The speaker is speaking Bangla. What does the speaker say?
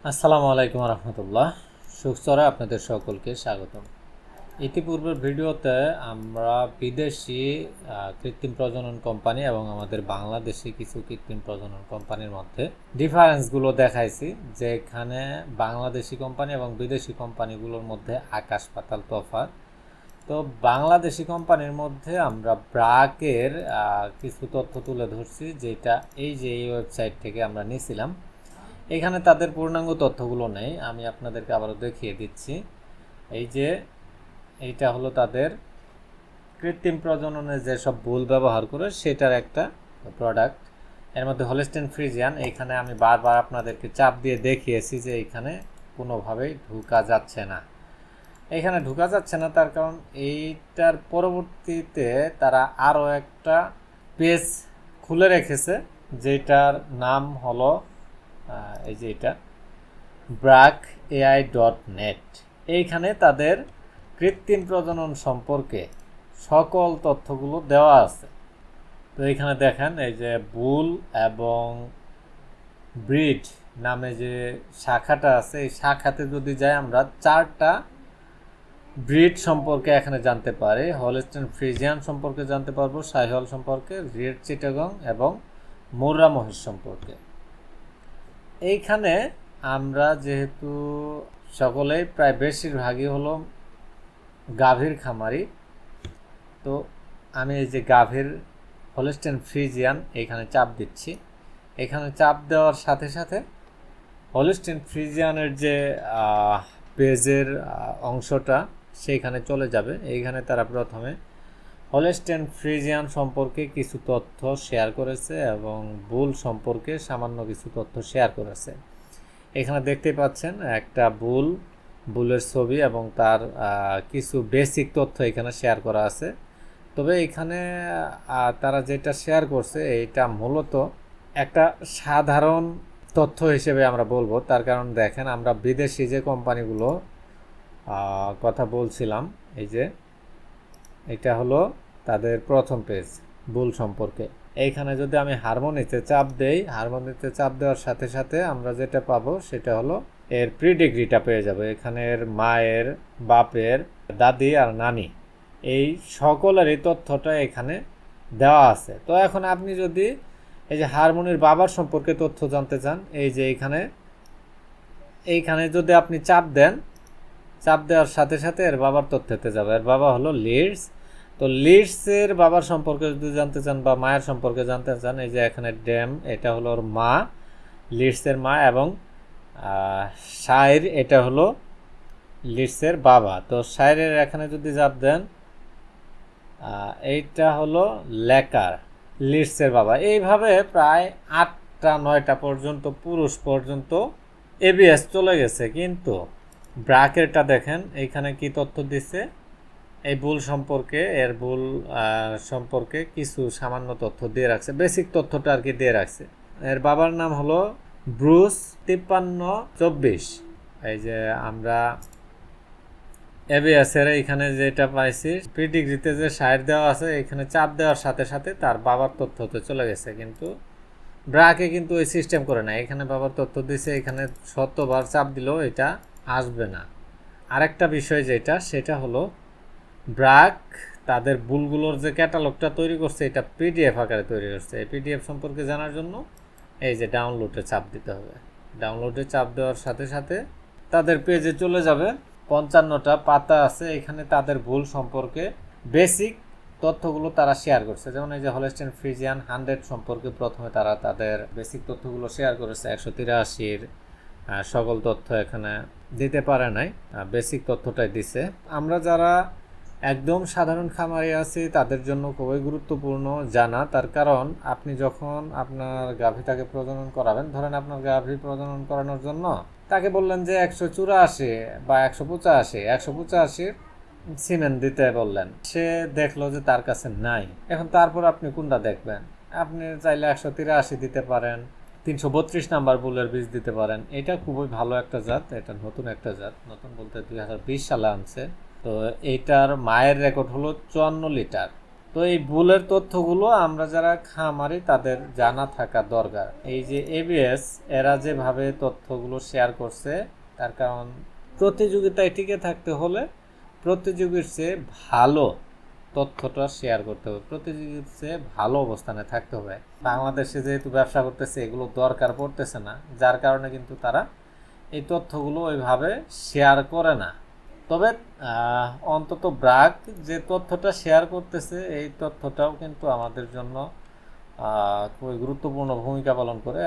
আসসালামু আলাইকুম রহমতুল্লাহ। সুখচরে আপনাদের সকলকে স্বাগতম। ইতিপূর্বের ভিডিওতে আমরা বিদেশি কৃত্রিম প্রজনন কোম্পানি এবং আমাদের বাংলাদেশি কিছু কৃত্রিম প্রজনন কোম্পানির মধ্যে ডিফারেন্সগুলো দেখাইছি, যে এখানে বাংলাদেশি কোম্পানি এবং বিদেশি কোম্পানিগুলোর মধ্যে আকাশ পাতাল তফাৎ। তো বাংলাদেশি কোম্পানির মধ্যে আমরা ব্রাকের কিছু তথ্য তুলে ধরছি, যেটা এই ওয়েবসাইট থেকে আমরা নিয়েছিলাম। এখানে তাদের পূর্ণাঙ্গ তথ্যগুলো নেই, আমি আপনাদেরকে আবারও দেখিয়ে দিচ্ছি। এইটা হলো তাদের কৃত্রিম প্রজননে যেসব বুল ব্যবহার করে সেটার একটা প্রোডাক্ট। এর মধ্যে হলস্টেইন ফ্রিজিয়ান, এখানে আমি বারবার আপনাদেরকে চাপ দিয়ে দেখিয়েছি যে এখানে কোনোভাবেই ঢোকা যাচ্ছে না। এখানে ঢোকা যাচ্ছে না তার কারণ এইটার পরবর্তীতে তারা আরও একটা পেজ খুলে রেখেছে, যেটার নাম হলো এটা brakai.net। এইখানে তাদের কৃত্রিম প্রজনন সম্পর্কে সকল তথ্যগুলো দেওয়া আছে। তো এখানে দেখেন এই যে বুল এবং ব্রিড নামে যে শাখাটা আছে, এই শাখাতে যদি যাই আমরা 4টা ব্রিড সম্পর্কে এখানে জানতে পারি। হলস্টেইন ফ্রিজিয়ান সম্পর্কে জানতে পারবো, শাহিওয়াল সম্পর্কে, রেড চিটাগং এবং মুর্রা মহিষ সম্পর্কে। এইখানে আমরা যেহেতু সকলেই প্রায় বেশিরভাগই হলো গাভীর খামারি, তো আমি এই যে গাভীর হলস্টেইন ফ্রিজিয়ান এখানে চাপ দিচ্ছি। এখানে চাপ দেওয়ার সাথে সাথে হলস্টেইন ফ্রিজিয়ানের যে পেজের অংশটা সেইখানে চলে যাবে। এইখানে তারা প্রথমে হলস্টেইন ফ্রিজিয়ান সম্পর্কে কিছু তথ্য শেয়ার করেছে এবং বুল সম্পর্কে সামান্য কিছু তথ্য শেয়ার করেছে। এখানে দেখতে পাচ্ছেন একটা বুলের ছবি এবং তার কিছু বেসিক তথ্য এখানে শেয়ার করা আছে। তবে এখানে তারা যেটা শেয়ার করছে এটা মূলত একটা সাধারণ তথ্য হিসেবে আমরা বলবো। তার কারণ দেখেন, আমরা বিদেশি যে কোম্পানিগুলো কথা বলছিলাম, এই যে এটা হলো তাদের প্রথম পেজ বুল সম্পর্কে। এইখানে যদি আমি হারমোনিতে চাপ দেই, হারমোনিতে চাপ দেওয়ার সাথে সাথে আমরা যেটা পাবো সেটা হলো এর প্রিডিগ্রিটা পেয়ে যাবো। এখানের মায়ের, বাপের, দাদি আর নানি এই সকলেরই তথ্যটা এখানে দেওয়া আছে। তো এখন আপনি যদি এই যে হারমোনির বাবার সম্পর্কে তথ্য জানতে চান, এই যে এইখানে যদি আপনি চাপ দেন, চাপ দেওয়ার সাথে সাথে এর বাবার তথ্যতে যাবে। এর বাবা হলো লিডস। তো লিডসের বাবার সম্পর্কে যদি জানতে চান বা মায়ের সম্পর্কে জানতে চান, এই যে এখানে ড্যাম, এটা হলো ওর মা, লিডসের মা, এবং শাইর, এটা হলো লিডসের বাবা। তো শাইরের এখানে যদি চাপ দেন, এইটা হলো লেকার, লিডসের বাবা। এইভাবে প্রায় 8টা 9টা পর্যন্ত পুরুষ পর্যন্ত এবিএস চলে গেছে। কিন্তু ব্রাকেরটা দেখেন এইখানে কি তথ্য দিচ্ছে এই বুল সম্পর্কে, এর বুল সম্পর্কে কিছু সামান্য তথ্য দিয়ে রাখছে, বেসিক তথ্যটা আর কি দিয়ে রাখছে। এর বাবার নাম হলো ব্রুস 5324। এই যে আমরা এবিএস এর এখানে যেটা পাইছি, প্রিডিগ্রিতে যে সাইড দেওয়া আছে, এখানে চাপ দেওয়ার সাথে সাথে তার বাবার তথ্যতে চলে গেছে। কিন্তু ব্রাকে কিন্তু ওই সিস্টেম করে না, এখানে বাবার তথ্য দিছে, এখানে 100বার চাপ দিলেও এটা আসবে না। আরেকটা বিষয় যেটা, সেটা হলো ব্রাক তাদের বুলগুলোর যে ক্যাটালগটা তৈরি করছে, এটা পিডিএফ আকারে তৈরি করছে। এই পিডিএফ সম্পর্কে জানার জন্য এই যে ডাউনলোডে চাপ দিতে হবে। ডাউনলোডে চাপ দেওয়ার সাথে সাথে তাদের পেজে চলে যাবে। 55টা পাতা আছে, এখানে তাদের বুল সম্পর্কে বেসিক তথ্যগুলো তারা শেয়ার করছে। যেমন এই যে হলস্টেইন ফ্রিজিয়ান 100 সম্পর্কে প্রথমে তারা তাদের বেসিক তথ্যগুলো শেয়ার করেছে। 183 সকল তথ্য এখানে দিতে পারে নাই, বেসিক তথ্যটাই দিছে। আমরা যারা একদম সাধারণ খামারি আছি তাদের জন্য খুবই গুরুত্বপূর্ণ জানা। তার কারণ আপনি যখন আপনার গাভীটাকে প্রজনন করাবেন, ধরেন আপনার গাভী প্রজনন করানোর জন্য তাকে বললেন যে 184 বা 185 সিমেন্ট দিতে বললেন, সে দেখলো যে তার কাছে নাই। এখন তারপর আপনি কোনটা দেখবেন? আপনি চাইলে 183 দিতে পারেন, 332 নাম্বার বুলের বীজ দিতে পারেন। এটা খুবই ভালো একটা জাত, এটা নতুন একটা জাত, নতুন বলতে 2020 সালে আনছে। তো এইটার মায়ের রেকর্ড হলো 54 লিটার। তো এই ভুলের তথ্যগুলো আমরা যারা খামারি তাদের জানা থাকা দরকার। এই যে এবিএস এরা যেভাবে তথ্যগুলো শেয়ার করছে, তার কারণ প্রতিযোগিতায় টিকে থাকতে হলে প্রতিযোগীর চেয়ে ভালো তথ্যটা শেয়ার করতে হবে, প্রতিযোগীর চেয়ে ভালো অবস্থানে থাকতে হবে। বাংলাদেশে যেহেতু ব্যবসা করতেছে, এগুলো দরকার পড়তেছে না, যার কারণে কিন্তু তারা এই তথ্যগুলো ওইভাবে শেয়ার করে না। তবে অন্তত ব্র্যাক যে তথ্যটা শেয়ার করতেছে, এই তথ্যটাও কিন্তু আমাদের জন্য খুবই গুরুত্বপূর্ণ ভূমিকা পালন করে।